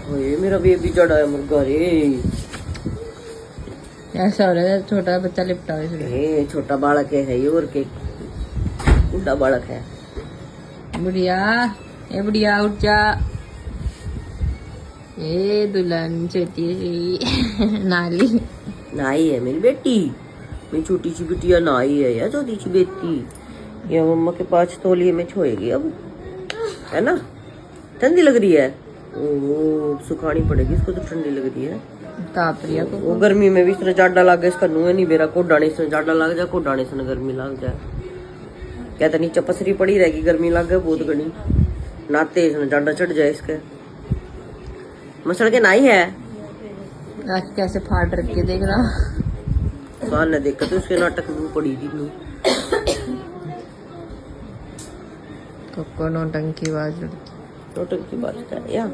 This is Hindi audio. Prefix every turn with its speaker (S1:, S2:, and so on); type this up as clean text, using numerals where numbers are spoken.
S1: ओए मेरा बेबी चढ़ा है मुर्गा रे।
S2: ऐसा हो रहा है छोटा बच्चा लिपटा हुआ है।
S1: ए छोटा बालक है ये, और के बूढ़ा बालक है।
S2: बुढ़िया, ए बुढ़िया उठ जा। ए दुल्हन छोटी सी नाली
S1: नाई है मेरी बेटी, मेरी छोटी सी बिटिया नाई है यार, छोटी सी बेटी। ये मम्मा के 5 तौलिए में छोएगी अब, है ना। ठंडी लग रही है, ओ सुखानी पड़ेगी इसको तो, ठंडी लग रही है।
S2: ताप रिया को
S1: वो गर्मी में भी इसने जाडा लग गया, इसका नुए नहीं बेरा को डाने से जाडा लग जाए, को डाने से गर्मी लग जाए। कहता नीचे पसरी पड़ी रहेगी, गर्मी लग गई बहुत घनी, नाते इसने जाडा चढ़ जाए इसके। मसल के नाई है
S2: आज कैसे फाड़ रख के देख रहा।
S1: कान ने देखा तो उसके नाटक में पड़ी थी।
S2: कोको नौटंकी बाज
S1: नौटंकी बात है या